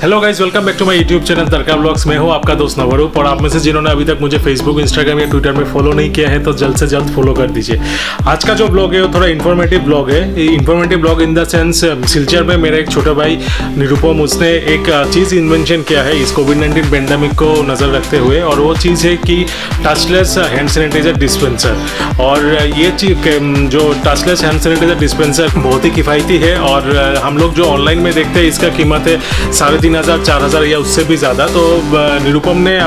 Hello guys, welcome back to my YouTube channel Tadka blogs. मैं हूं आपका दोस्त नवरूप और आप में से जिन्होंने अभी तक मुझे फेसबुक, इंस्टाग्राम या ट्विटर में फॉलो नहीं किया है तो जल्द से जल्द फॉलो कर दीजिए। आज का जो ब्लॉग है वो थोड़ा इन्फॉर्मेटिव ब्लॉग है। Informative blog in the sense, Silchar में मेरा एक छोटा भाई निरुपम, उसने एक चीज़ इन्वेंशन किया है इस कोविड-19 पेंडेमिक को नज़र रखते हुए, और वो चीज़ है कि टचलेस हैंड सैनिटाइजर डिस्पेंसर। और ये चीज़ जो टचलेस हैंड सैनिटाइजर डिस्पेंसर बहुत ही किफ़ायती है, और हम लोग जो ऑनलाइन में देखते हैं इसका कीमत है 3,500 4,000 या उससे भी ज़्यादा। तो निरुपम ने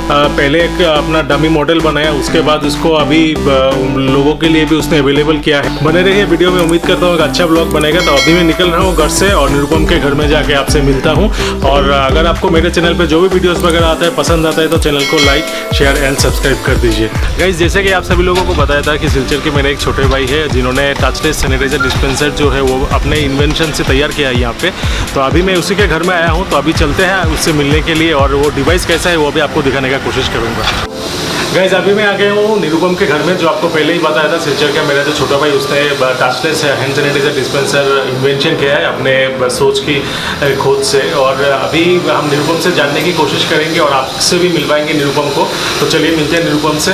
पहले एक अपना डमी मॉडल बनाया, उसके बाद उसको अभी लोगों के लिए भी उसने अवेलेबल किया है। बने रहिए वीडियो में, उम्मीद करता हूँ एक अच्छा ब्लॉग बनेगा। तो अभी मैं निकल रहा हूँ घर से और निरुपम के घर में जाके आपसे मिलता हूँ। और अगर आपको मेरे चैनल पे जो भी वीडियोस वगैरह आता है पसंद आता है तो चैनल को लाइक, शेयर एंड सब्सक्राइब कर दीजिए। गाइस, जैसे कि आप सभी लोगों को बताया था कि सिलचर के मेरे एक छोटे भाई है जिन्होंने टचलेस सैनिटाइजर डिस्पेंसर जो है वो अपने इन्वेंशन से तैयार किया है यहाँ पे। तो अभी मैं उसी के घर में आया हूँ, तो अभी चलते हैं उससे मिलने के लिए, और वो डिवाइस कैसा है वो भी आपको दिखाने का कोशिश करूँगा। गाइस, अभी मैं आ गया हूँ निरुपम के घर में, जो आपको पहले ही बताया था। सिलचर का मेरा जो छोटा भाई, उसने touchless hand sanitiser dispenser invention किया है अपने सोच की खोज से, और अभी हम निरुपम से जानने की कोशिश करेंगे और आपसे भी मिलवाएंगे निरुपम को। तो चलिए मिलते हैं निरुपम से।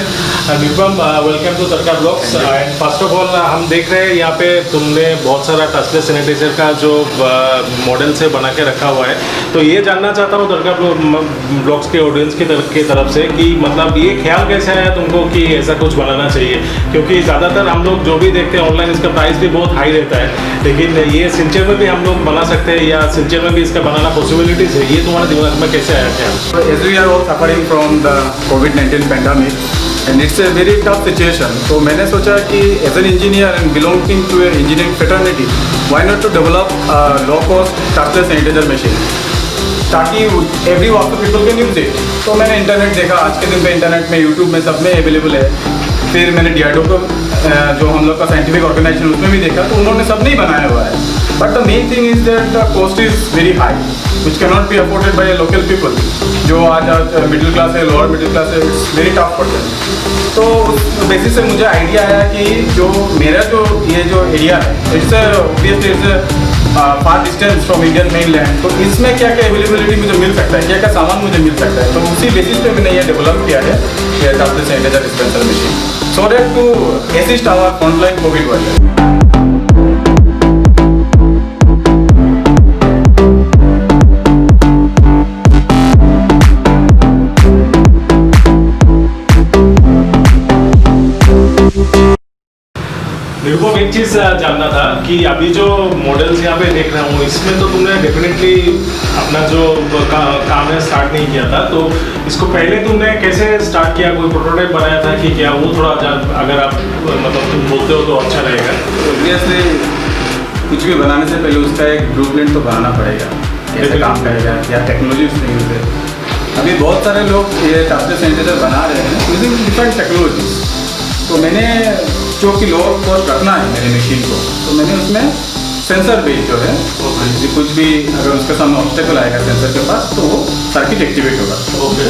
Nirupam, welcome to Tadka blogs. And first of all हम देख रहे हैं यहाँ पे तुमने बहुत सारा टचलेस सैनिटाइजर का जो मॉडल से बना के रखा हुआ है। तो ये जानना चाहता हूँ तड़का ब्लॉग्स के ऑडियंस की तरफ से कि मतलब ये ख्याल कैसे आया तुमको कि ऐसा कुछ बनाना चाहिए, क्योंकि ज़्यादातर हम लोग जो भी देखते हैं ऑनलाइन इसका प्राइस भी बहुत हाई रहता है, लेकिन ये सिलचर में भी हम लोग बना सकते हैं या सिलचर में भी इसका बनाना पॉसिबिलिटीज है, ये तुम्हारे दिमाग में कैसे आया क्या? As we are all suffering from the COVID-19 pandemic and it's a very tough situation, तो मैंने सोचा कि as an engineer and belonging to a engineering fraternity, why not to develop a low cost touchless sanitizer machine, ताकि every walk people can use it. तो मैंने internet देखा, आज के दिन पे इंटरनेट में, यूट्यूब में, सब में अवेलेबल है। फिर मैंने DRDO को, जो हम लोग का साइंटिफिक ऑर्गेनाइजेशन, उसमें भी देखा, तो उन्होंने सब नहीं बनाया हुआ है। But the main thing is that the cost is very high which can not be afforded by local people, जो आज मिडिल क्लास है, लोअर मिडिल क्लास है, it's very tough for them. तो उस बेसिस से मुझे आइडिया आया कि जो मेरा जो ये जो एरिया है, it's obviously it's far distance from Indian mainland, तो इसमें क्या क्या अवेलेबिलिटी मुझे मिल सकता है, क्या क्या सामान मुझे मिल सकता है। तो उसी बेसिस पे मैंने ये डेवलप किया है ये touchless sanitiser dispenser machine, so that to assist our frontline Covid warrior. Nirupam, एक चीज़ जानना था कि अभी जो मॉडल्स यहाँ पे देख रहा हूँ इसमें तो तुमने डेफिनेटली अपना जो काम है स्टार्ट नहीं किया था, तो इसको पहले तुमने कैसे स्टार्ट किया? कोई प्रोटोटाइप बनाया था कि क्या? वो थोड़ा अगर आप मतलब तुम बोलते हो तो अच्छा रहेगा। ऑब्वियसली कुछ भी बनाने से पहले उसका एक ब्लूप्रिंट तो बनाना पड़ेगा, कैसे काम करेगा, क्या टेक्नोलॉजी उसमें यूज है। अभी बहुत सारे लोग ये टचलेस सैनिटाइजर बना रहे हैं यूजिंग डिफरेंट टेक्नोलॉजीज। तो मैंने जो कि लोअर कॉस्ट रखना है मेरे मशीन को, तो मैंने उसमें सेंसर बेस जो है, कुछ भी अगर उसके सामने ऑब्स्टेकल आएगा सेंसर के पास, तो वो सर्किट एक्टिवेट होगा।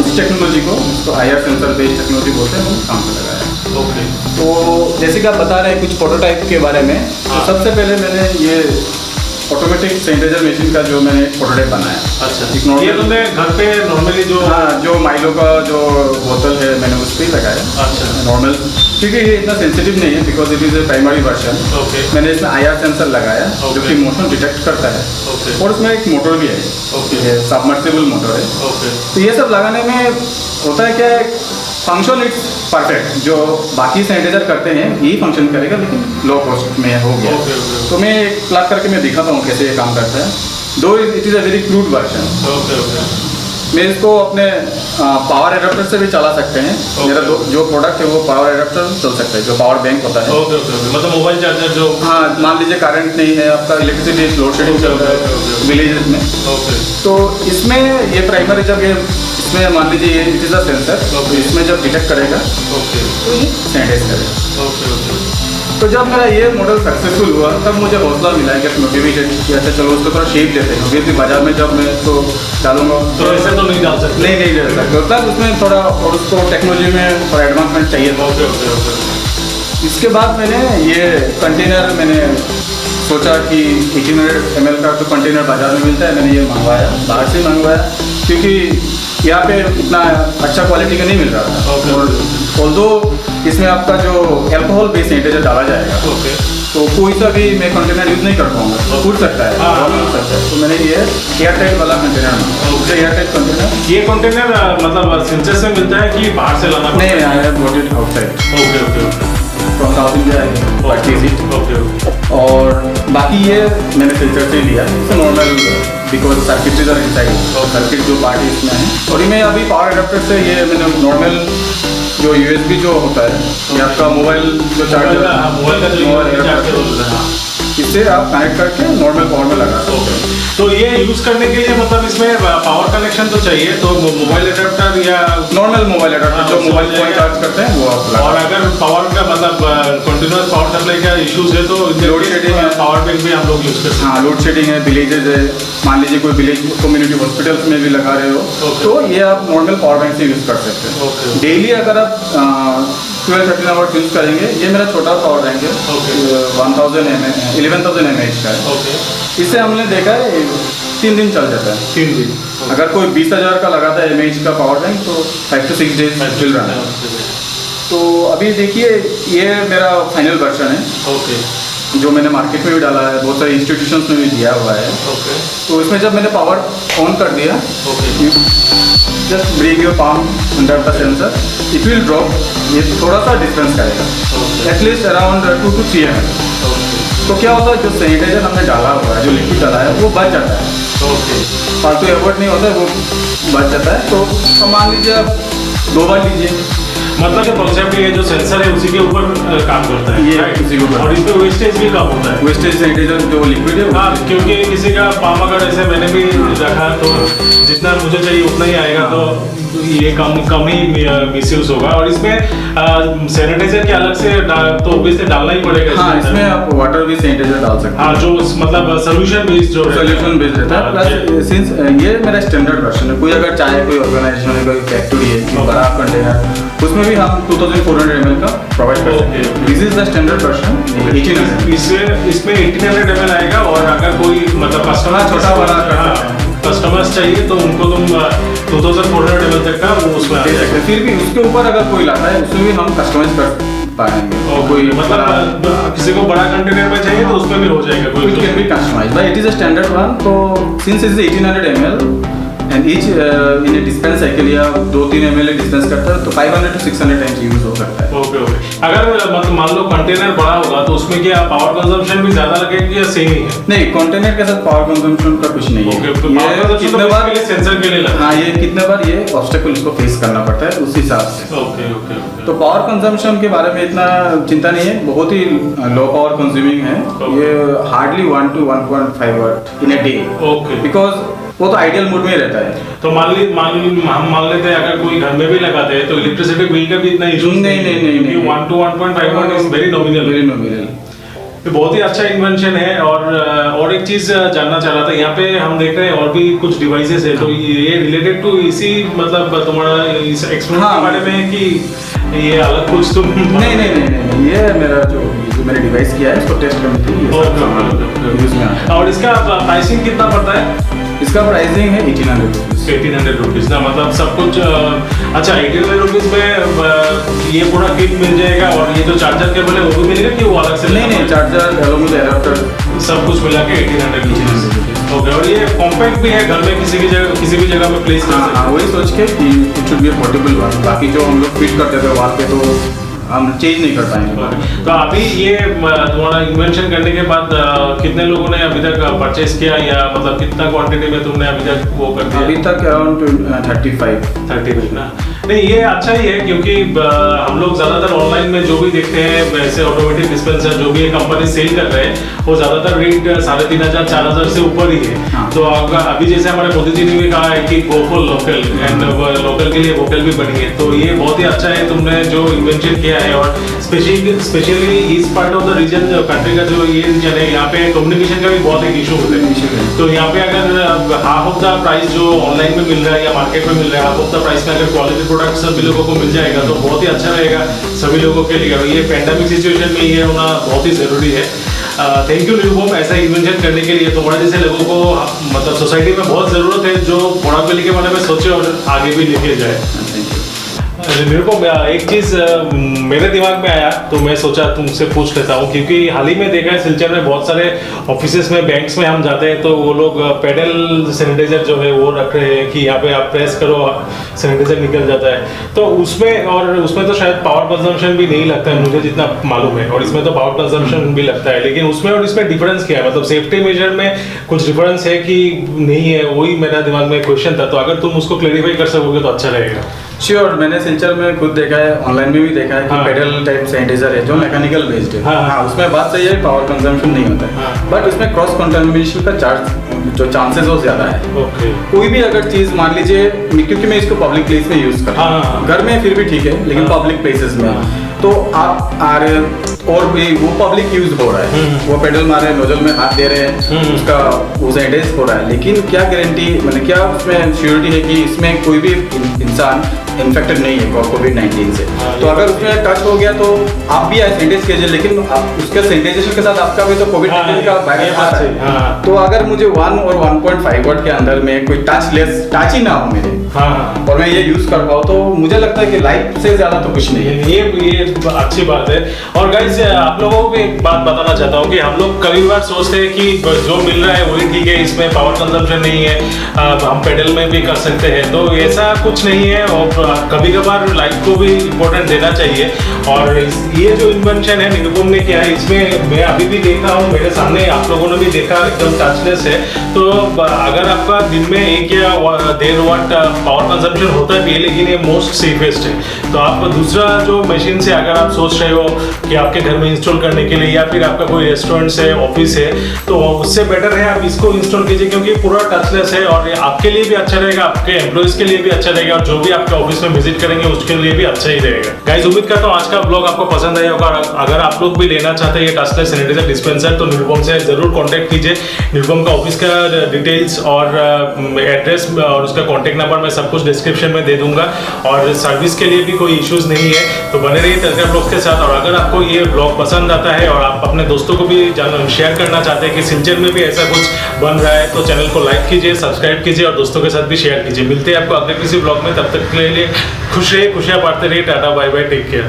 उस टेक्नोलॉजी को, उसको IR सेंसर बेस्ड टेक्नोलॉजी बोलते हैं, वो काम पे लगाया। तो जैसे कि आप बता रहे हैं कुछ प्रोटोटाइप के बारे में, तो सबसे पहले मैंने ये ऑटोमेटिक सैनिटाइजर मशीन का जो मैंने प्रोटोटाइप बनाया। अच्छा, ये तुमने घर पे नॉर्मली जो जो माइलो का जो बोतल है मैंने उस पर लगाया। अच्छा, नॉर्मल, क्योंकि ये इतना सेंसिटिव नहीं है, because it is a primary version. मैंने इसमें IR सेंसर लगाया जो कि मोशन डिटेक्ट करता है, और उसमें एक मोटर भी है, सबमर्सिबल मोटर है। तो ये सब लगाने में होता है क्या, फंक्शन इट्स परफेक्ट, जो बाकी सैनिटाइजर करते हैं यही फंक्शन करेगा, लेकिन लो कॉस्ट में हो गया। तो मैं एक प्लग करके मैं दिखाता हूँ कैसे ये काम करता है, दो it is a very crude version. मैं इसको अपने पावर एडाप्टर से भी चला सकते हैं। मेरा जो प्रोडक्ट है वो पावर एडाप्टर चल सकता है, जो पावर बैंक होता है। मतलब मोबाइल चार्जर जो, हाँ, मान लीजिए करंट नहीं है आपका, इलेक्ट्रिसिटी लोड शेडिंग चल रहा है विलेजेस में, तो इसमें ये प्राइमरी जब ये इसमें मान लीजिए ये इट इज़ अ सेंसर, इसमें जब डिटेक्ट करेगा तो ये सैनिटाइज करेगा। तो जब मेरा ये मॉडल सक्सेसफुल हुआ तब मुझे हौसला मिला, कि मोटिवेटेड कि अच्छा चलो उसको थोड़ा शेप देते हैं। ऑब्वियसली बाजार में जब मैं इसको डालूंगा तो ऐसे तो नहीं डाल सकते, नहीं डाल सकते, तब उसमें थोड़ा, और उसको टेक्नोलॉजी में थोड़ा एडवांसमेंट चाहिए था। इसके बाद मैंने ये कंटेनर मैंने सोचा कि 1800 ml का तो कंटेनर बाजार में मिलता है, मैंने ये मंगवाया, बाहर से मंगवाया क्योंकि यहाँ पे इतना अच्छा क्वालिटी का नहीं मिल रहा था। Okay. और ऑल्दो इसमें आपका जो अल्कोहल बेस सैनिटाइजर डाला जाएगा ओके तो कोई सा भी मैं कंटेनर यूज़ नहीं कर पाऊंगा, फूट सकता है, हाँ। प्रॉब्लम हो सकता है। तो मैंने ये एयर टाइट वाला कंटेनर मंगाया, एयर टाइट कंटेनर। ये कंटेनर मतलब सिंचेस से मिलता है कि बाहर से लाना पड़ता है? नहीं, I have bought it outside okay okay okay from south India purchase it. Okay okay और बाकी ये मैंने फिल्टर से लिया, it's normal because circuitries are inside, और सर्किट जो पार्ट इसमें है। और ये मैं अभी पावर अडेप्टर से ये मैंने नॉर्मल जो USB जो होता है, ये आपका मोबाइल जो चार्जर, मोबाइल का जो मोबाइल चार्जर होता है, हाँ। इससे आप कनेक्ट करके नॉर्मल पावर में लगा सकते ओके हो। तो ये यूज करने के लिए मतलब इसमें पावर कनेक्शन तो चाहिए, तो मोबाइल अडेप्टर या नॉर्मल मोबाइल अडेप्टर जो मोबाइल फोन चार्ज करते हैं वो आप लगा। और अगर पावर का मतलब कंटिन्यूअस पावर सप्लाई का इश्यूज है तो लोड शेडिंग है, पावर बैंक भी हम लोग यूज कर सकते हैं। हाँ, लोड शेडिंग है, विलेजेज है, मान लीजिए कोई विलेज कम्युनिटी हॉस्पिटल्स में भी लगा रहे हो Okay. तो ये आप नॉर्मल पावर बैंक से यूज़ कर सकते हैं। Okay. डेली अगर आप 12-13 आवर्स यूज़ करेंगे, ये मेरा छोटा पावर बैंक है, Okay. 11,000 mAh का है। ओके इससे हमने देखा है 3 दिन चल जाता है। 3 दिन अगर कोई 20,000 का लगाता है mAh का पावर बैंक तो 5 to 6 डेज चल रहा है। तो अभी देखिए ये मेरा फाइनल वर्जन है ओके जो मैंने मार्केट में भी डाला है, बहुत सारे इंस्टीट्यूशंस में भी दिया हुआ है। ओके तो इसमें जब मैंने पावर ऑन कर दिया, okay just break your palm under the sensor, it will drop, ये थोड़ा सा डिस्टेंस करेगा, एटलीस्ट अराउंड 2 to 3 ml। तो क्या होता है जो सैनिटाइजर हमने डाला हुआ है, जो लिक्विड डाला है वो बच जाता है, ओके फालतू एफर्ट नहीं होता है, वो बच जाता है। तो अब मान लीजिए आप 2 बार लीजिए, मतलब कि कॉन्सेप्ट ये जो सेंसर है उसी के ऊपर काम करता है, ये right? उसी के ऊपर। और इसमें वेस्टेज भी कम होता है। वेस्टेज सैनिटाइजर जो लिक्विड है हाँ, क्योंकि किसी का पाम अगर ऐसे मैंने भी रखा तो जितना मुझे चाहिए उतना ही आएगा, तो ये कम ही मिसयूज होगा। और इसमें सैनिटाइजर के अलग से तो ऑब्वियसली डालना ही पड़ेगा। हाँ, इसमें आप वाटर भी सैनिटाइजर डाल सकते हैं। हाँ, जो मतलब सोल्यूशन बेस्ड जो सोल्यूशन बेस्ड रहता है। प्लस सिंस ये मेरा स्टैंडर्ड वर्जन है, कोई अगर चाहे कोई ऑर्गेनाइजेशन है, कोई फैक्ट्री है, कोई बड़ा कंटेनर, उसमें भी हम 2400 ml का प्रोवाइड कर सकते हैं। This is the standard version 1800। इसमें 1800 ml आएगा। और अगर कोई मतलब कस्टमर छोटा बड़ा कर सकते हैं। कस्टमर्स चाहिए तो उनको तुम 2400 ml तक का वो उसमें आ दे सकते जाएगा। हैं। फिर भी उसके ऊपर अगर कोई लाता है उसमें भी हम कस्टमाइज कर पाएंगे। और कोई मतलब किसी को बड़ा कंटेनर में चाहिए तो उसमें भी हो जाएगा कोई it can be customized but it is a standard one. तो since it is 1800 ml and each in a dispense cycle या 2-3 ml डिस्पेंस करता है तो 500 to 600 टाइम्स यूज हो सकता है। Okay okay. अगर मतलब मान लो कंटेनर बड़ा होगा तो उसमें क्या पावर कंजम्पशन भी ज्यादा लगेगी या सेम ही है? नहीं, कंटेनर के साथ पावर कंजम्पशन का कुछ नहीं है। ओके, तो पावर ये कंजम्पशन कितने बार सेंसर के लिए लगता हाँ, ये कितने बार ये ऑब्स्टेकल इसको फेस करना पड़ता है उस हिसाब से। है। Okay okay okay. तो पावर कंजम्पशन के बारे में इतना चिंता नहीं है, बहुत ही लो पावर कंज्यूमिंग है। ये hardly 1 to 1.5 watt in a day, okay. Because वो तो आइडियल मूड में ही रहता है। तो हम मान लेते हैं अगर कोई घर में भी लगाते हैं तो इलेक्ट्रिसिटी बिल का भी इतना इशू नहीं। 1 to 1.5 what is very nominal. Very nominal. ये बहुत ही अच्छा इन्वेंशन है। और एक चीज जानना चाह रहा था, यहाँ पे हम देख रहे हैं और भी कुछ डिवाइसेस है, तो ये रिलेटेड टू इसी मतलब तुम्हारा इस एक्सपीरियंस हाँ। के बारे में है कि ये अलग कुछ तुम नहीं, ये मेरा जो मैंने डिवाइस किया है इसको टेस्ट करने के लिए यूज में आता है। और इसका प्राइसिंग कितना पड़ता है? इसका प्राइसिंग है 1800 रुपीज। 1800 रुपीज ना, मतलब सब कुछ अच्छा 1800 रुपीज में ये पूरा किट मिल जाएगा। और ये जो चार्जर केबल है वो भी मिलेगा कि वो अलग से? नहीं, चार्जर अलॉन्ग विद एडाप्टर सब कुछ मिला के 1800 रुपीज। ओके। और ये कॉम्पैक्ट भी है, घर में किसी भी जगह में प्लेस कर सकते हैं। वही सोच के कि it should be a portable one. बाकी जो हम लोग फिट करते थे वहाँ पे तो हम चेंज नहीं कर पाएंगे। तो अभी ये तुम्हारा इन्वेंशन करने के बाद कितने लोगों ने अभी तक परचेज किया, या मतलब कितना क्वांटिटी में तुमने अभी तक वो कर दिया? अभी तक अराउंड 30 ना। नहीं, ये अच्छा ही है क्योंकि हम लोग ज्यादातर ऑनलाइन में जो भी देखते हैं वैसे ऑटोमेटिक डिस्पेंसर जो भी ये कंपनी सेल कर रहे हैं वो ज्यादातर रेट 3500-4000 से ऊपर ही है। हाँ। तो अभी जैसे हमारे मोदी जी ने भी कहा है कि go for local, and local के लिए वोकल भी बनी है, तो ये बहुत ही अच्छा है तुमने जो इन्वेंशन किया है। और specially east part of the reason country का जो ये रीजन है, यहाँ पे कम्युनिकेशन का भी बहुत एक इशू होता है। तो यहाँ पे अगर हाफ ऑफ द प्राइस जो ऑनलाइन में मिल रहा है या मार्केट में मिल रहा है, हाफ ऑफ द प्राइस में अगर क्वालिटी प्रोडक्ट सभी लोगों को मिल जाएगा तो बहुत ही अच्छा रहेगा सभी लोगों के लिए। और ये पैंडेमिक सिचुएशन में ये होना बहुत ही ज़रूरी है। थैंक यू निरुपम ऐसा इन्वेंशन करने के लिए। तो बड़ा जैसे लोगों को मतलब सोसाइटी में बहुत ज़रूरत है जो बोनाफेली के बारे में सोचे और आगे भी लेके जाए। निरुपम एक चीज़ मेरे दिमाग में आया तो मैं सोचा तुमसे पूछ लेता हूँ, क्योंकि हाल ही में देखा है सिलचर में बहुत सारे ऑफिसेस में, बैंक्स में हम जाते हैं तो वो लोग पेडल सैनिटाइजर जो है वो रख रहे हैं कि यहाँ पे आप प्रेस करो सैनिटाइजर निकल जाता है। तो उसमें तो शायद पावर कंजम्पशन भी नहीं लगता है मुझे जितना मालूम है, और इसमें तो पावर कंजम्पशन भी लगता है, लेकिन उसमें और इसमें डिफरेंस क्या है? मतलब सेफ्टी मेजर में कुछ डिफरेंस है कि नहीं है? वही मेरा दिमाग में क्वेश्चन था, तो अगर तुम उसको क्लेरिफाई कर सकोगे तो अच्छा रहेगा। श्योर, मैंने सिलचर में खुद देखा है, ऑनलाइन में भी देखा है कि हाँ। पेडल टाइप सैनिटाइजर है जो मैकेनिकल बेस्ड है। हाँ। हाँ, उसमें बात सही है, पावर कंजम्पशन नहीं होता है, हाँ। बट उसमें क्रॉस कंटामिनेशन का चांसेस वो ज्यादा है। ओके। कोई भी अगर चीज मान लीजिए, क्योंकि मैं इसको पब्लिक प्लेस में यूज करता हूँ, हाँ। घर में फिर भी ठीक है, लेकिन हाँ। पब्लिक प्लेसेस में हाँ। तो आप आ रहे और भी वो पब्लिक यूज हो रहा है, वो पेडल मार रहे हैं, नोजल में हाथ दे रहे हैं, उसका वो सैनिटाइज हो रहा है, लेकिन क्या गारंटी, मतलब क्या उसमें श्योरिटी है कि इसमें कोई भी इंसान इन्फेक्टेड नहीं है कोविड-19 से? तो अगर उसमें टच हो गया तो आप भी सैनिटाइज कीजिए, लेकिन आप उसके सैनिटाइजेशन के साथ आपका भी तो कोविड-19 का वायरस आ रहा है। तो अगर मुझे 1 और 1.5 वाट के अंदर में कोई टच ही ना हो मेरे, और मैं ये यूज कर पाऊँ, तो मुझे लगता है कि लाइफ से ज्यादा तो कुछ नहीं है। ये अच्छी बात है। और गाइस आप लोगों को भी एक बात बताना चाहता हूँ कि हम लोग कभी बार सोचते हैं कि जो मिल रहा है वही ठीक है, इसमें पावर कंजम्पशन नहीं है, हम पेडल में भी कर सकते हैं, तो ऐसा कुछ नहीं है। और कभी कभार लाइफ को भी इम्पोर्टेंट देना चाहिए। और ये जो इन्वेंशन है निरुपम ने किया है, इसमें मैं अभी भी देख रहा हूँ, मेरे सामने आप लोगों ने भी देखा, एकदम टचलेस है। तो अगर आपका दिन में 1 या 1.5 वाट पावर कंजम्पशन होता भी है, लेकिन ये मोस्ट सेफेस्ट है। तो आप दूसरा जो मशीन से अगर आप सोच रहे हो कि आपके घर में इंस्टॉल करने के लिए, या फिर आपका कोई रेस्टोरेंट है, ऑफिस है, तो उससे बेटर है आप इसको इंस्टॉल कीजिए, क्योंकि पूरा टचलेस है और ये आपके लिए भी अच्छा रहेगा, आपके एम्प्लॉइज के लिए भी अच्छा रहेगा, और जो भी आपके ऑफिस में विजिट करेंगे उसके लिए भी अच्छा ही रहेगा। गाइस उम्मीद करता हूँ आज का ब्लॉग आपको पसंद आया होगा। अगर आप लोग भी लेना चाहते हैं ये टचलेस सैनिटाइजर डिस्पेंसर, तो निरुपम से जरूर कांटेक्ट कीजिए। निरुपम का ऑफिस का डिटेल्स और एड्रेस और उसका कॉन्टेक्ट नंबर मैं सब कुछ डिस्क्रिप्शन में दे दूंगा, और सर्विस के लिए भी कोई इश्यूज नहीं है। तो बने रहिए तड़का ब्लॉग के साथ। और अगर आपको ये ब्लॉग पसंद आता है और आप अपने दोस्तों को भी शेयर करना चाहते हैं कि सिलचर में भी ऐसा कुछ बन रहा है, तो चैनल को लाइक कीजिए, सब्सक्राइब कीजिए और दोस्तों के साथ भी शेयर कीजिए। मिलते हैं आपको अगले किसी ब्लॉग में, तब तक के लिए खुश रहिए, खुशियां बांटते रहिए। Tata bye bye, take care.